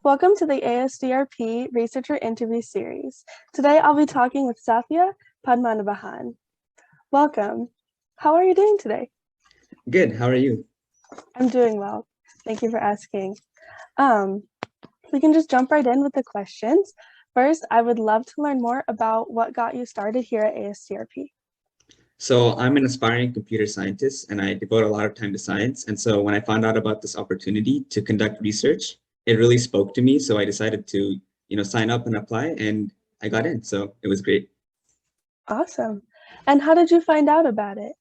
Welcome to the ASDRP Researcher Interview Series. Today I'll be talking with Sathya Padmanabhan. Welcome. How are you doing today? Good. How are you? I'm doing well. Thank you for asking. We can just jump right in with the questions. First, I would love to learn more about what got you started here at ASDRP. So I'm an aspiring computer scientist and I devote a lot of time to science. And so when I found out about this opportunity to conduct research, it really spoke to me. So I decided to, sign up and apply and I got in. So it was great. Awesome. And how did you find out about it?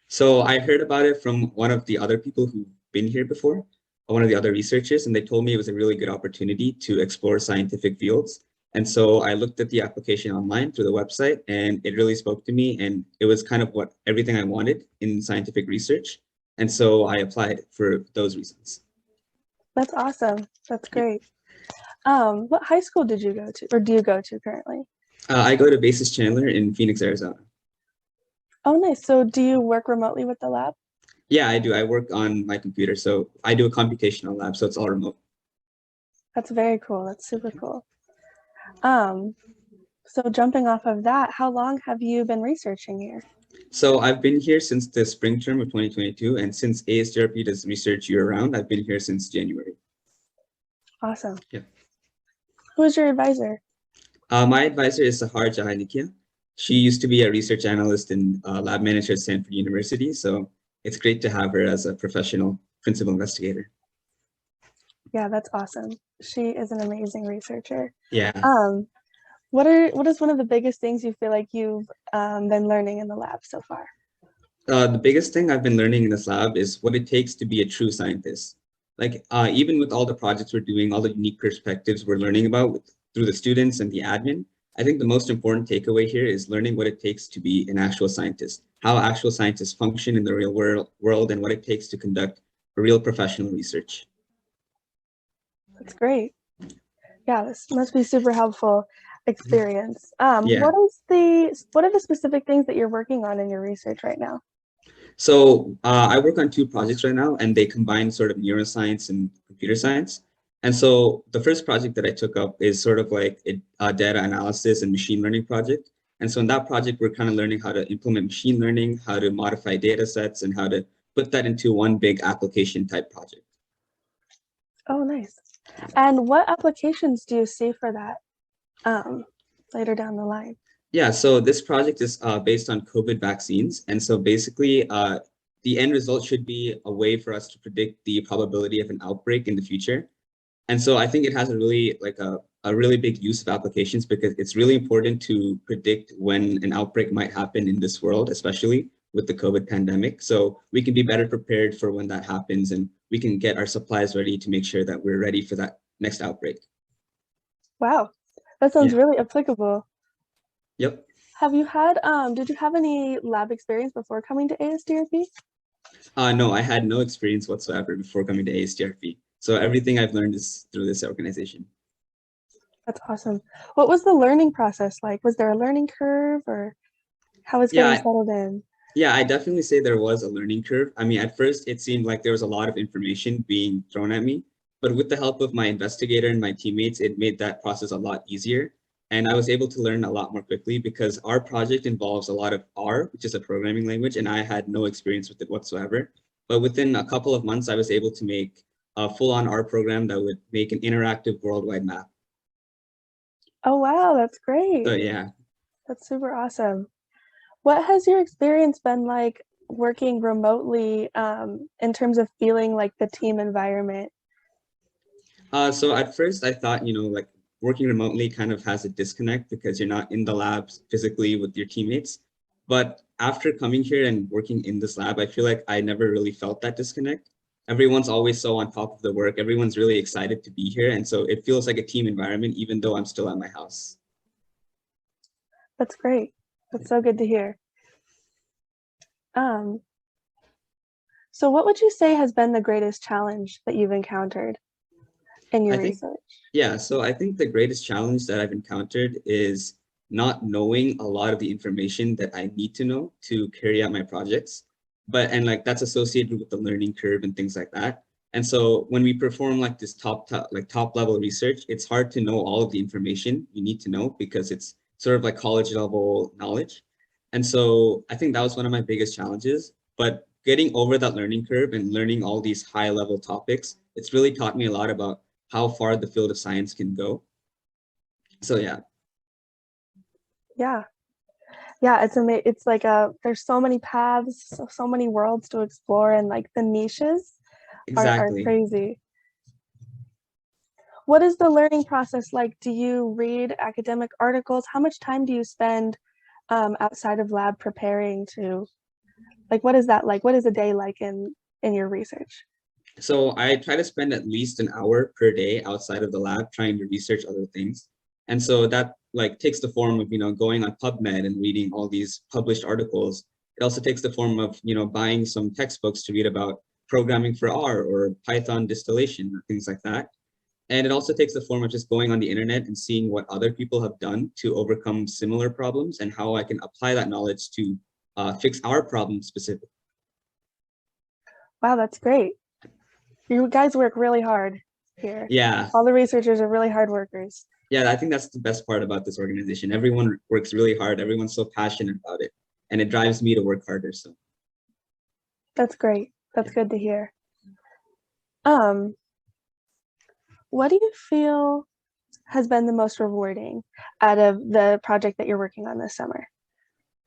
So I heard about it from one of the other people who've been here before, one of the other researchers, and they told me it was a really good opportunity to explore scientific fields. And so I looked at the application online through the website and it really spoke to me. And it was kind of everything I wanted in scientific research. And so I applied for those reasons. That's awesome. That's great. What high school did you go to, or do you go to currently? I go to BASIS Chandler in Phoenix, Arizona. Oh, nice. So do you work remotely with the lab? Yeah, I do. I work on my computer. So I do a computational lab, so it's all remote. That's very cool. That's super cool. So jumping off of that, how long have you been researching here? So I've been here since the spring term of 2022, and since ASDRP does research year-round, I've been here since January. Awesome. Yeah. Who's your advisor? My advisor is Sahar Jahanikia. She used to be a research analyst and lab manager at Stanford University, so it's great to have her as a professional principal investigator. Yeah, that's awesome. She is an amazing researcher. Yeah. What is one of the biggest things you feel like you've been learning in the lab so far? The biggest thing I've been learning in this lab is what it takes to be a true scientist. Like even with all the projects we're doing, all the unique perspectives we're learning about through the students and the admin, I think the most important takeaway here is learning what it takes to be an actual scientist, how actual scientists function in the real world and what it takes to conduct real professional research. That's great. Yeah, this must be super helpful experience. Yeah. What are the specific things that you're working on in your research right now? So I work on two projects right now, and they combine sort of neuroscience and computer science. And so the first project that I took up is sort of like a data analysis and machine learning project. And so in that project, we're kind of learning how to implement machine learning, how to modify data sets, and how to put that into one big application type project. Oh, nice. And what applications do you see for that later down the line? Yeah, so this project is based on COVID vaccines. And so basically, the end result should be a way for us to predict the probability of an outbreak in the future. And so I think it has a really big use of applications because it's really important to predict when an outbreak might happen in this world, especially with the COVID pandemic. So we can be better prepared for when that happens and we can get our supplies ready to make sure that we're ready for that next outbreak. Wow, that sounds really applicable. Yep. Did you have any lab experience before coming to ASDRP? No, I had no experience whatsoever before coming to ASDRP. So everything I've learned is through this organization. That's awesome. What was the learning process like? Was there a learning curve or how was getting settled in? Yeah, I definitely say there was a learning curve. I mean, at first it seemed like there was a lot of information being thrown at me, but with the help of my investigator and my teammates, it made that process a lot easier. And I was able to learn a lot more quickly because our project involves a lot of R, which is a programming language, and I had no experience with it whatsoever. But within a couple of months, I was able to make a full-on R program that would make an interactive worldwide map. Oh, wow, that's great. So yeah. That's super awesome. What has your experience been like working remotely in terms of feeling like the team environment? So at first I thought, like working remotely kind of has a disconnect because you're not in the labs physically with your teammates. But after coming here and working in this lab, I feel like I never really felt that disconnect. Everyone's always so on top of the work. Everyone's really excited to be here. And so it feels like a team environment, even though I'm still at my house. That's great. That's so good to hear. So what would you say has been the greatest challenge that you've encountered in your research? Yeah, so I think the greatest challenge that I've encountered is not knowing a lot of the information that I need to know to carry out my projects. And like that's associated with the learning curve and things like that. And so when we perform like this top level research, it's hard to know all of the information you need to know because it's sort of like college level knowledge. And so I think that was one of my biggest challenges. But getting over that learning curve and learning all these high level topics, it's really taught me a lot about how far the field of science can go. So yeah. Yeah. Yeah, it's like there's so many paths, so many worlds to explore, and like the niches are Exactly. crazy. What is the learning process like? Do you read academic articles? How much time do you spend outside of lab preparing to, like, what is that like? What is a day like in your research? So I try to spend at least an hour per day outside of the lab trying to research other things. And so that like takes the form of, going on PubMed and reading all these published articles. It also takes the form of, buying some textbooks to read about programming for R or Python distillation or things like that. And it also takes the form of just going on the internet and seeing what other people have done to overcome similar problems and how I can apply that knowledge to fix our problem specifically. Wow, that's great. You guys work really hard here. Yeah. All the researchers are really hard workers. Yeah, I think that's the best part about this organization. Everyone works really hard. Everyone's so passionate about it. And it drives me to work harder. So that's great. That's good to hear. What do you feel has been the most rewarding out of the project that you're working on this summer?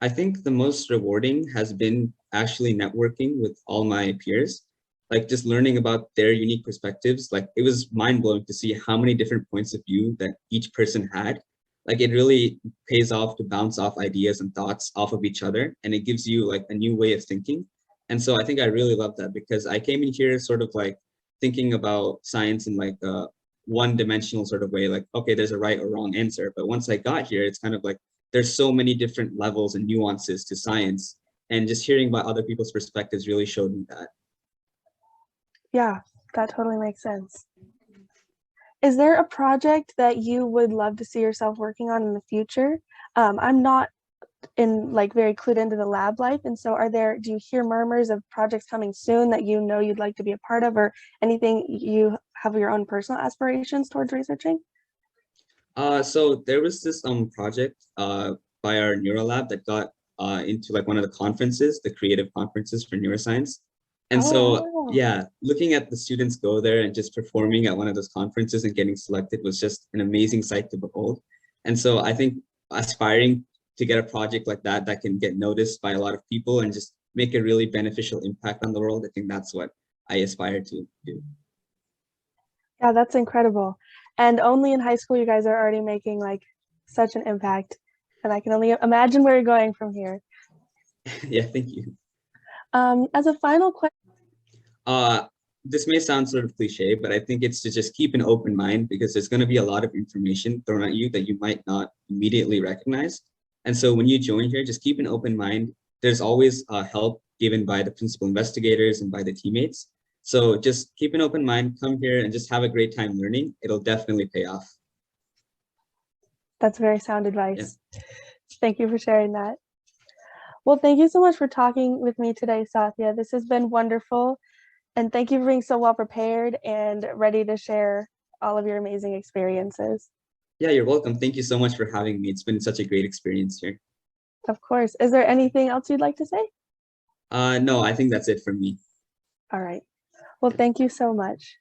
I think the most rewarding has been actually networking with all my peers, like just learning about their unique perspectives. Like it was mind blowing to see how many different points of view that each person had. Like it really pays off to bounce off ideas and thoughts off of each other. And it gives you like a new way of thinking. And so I think I really love that because I came in here sort of like thinking about science in like a one-dimensional sort of way, like, okay, there's a right or wrong answer. But once I got here, it's kind of like, there's so many different levels and nuances to science. And just hearing about other people's perspectives really showed me that. Yeah, that totally makes sense. Is there a project that you would love to see yourself working on in the future? I'm not very clued into the lab life. And so do you hear murmurs of projects coming soon that you'd like to be a part of, or anything you have your own personal aspirations towards researching? So there was this project by our neurolab that got into like one of the conferences, the creative conferences for neuroscience. And so, wow. yeah, looking at the students go there and just performing at one of those conferences and getting selected was just an amazing sight to behold. And so I think aspiring to get a project like that can get noticed by a lot of people and just make a really beneficial impact on the world, I think that's what I aspire to do. Yeah, that's incredible. And only in high school, you guys are already making like such an impact. And I can only imagine where you're going from here. Yeah, thank you. As a final question. This may sound sort of cliche, but I think it's to just keep an open mind because there's going to be a lot of information thrown at you that you might not immediately recognize. And so when you join here, just keep an open mind. There's always help given by the principal investigators and by the teammates. So just keep an open mind, come here and just have a great time learning. It'll definitely pay off. That's very sound advice. Yeah. Thank you for sharing that. Well, thank you so much for talking with me today, Sathya. This has been wonderful. And thank you for being so well prepared and ready to share all of your amazing experiences. Yeah, you're welcome. Thank you so much for having me. It's been such a great experience here. Of course. Is there anything else you'd like to say? No, I think that's it from me. All right. Well, thank you so much.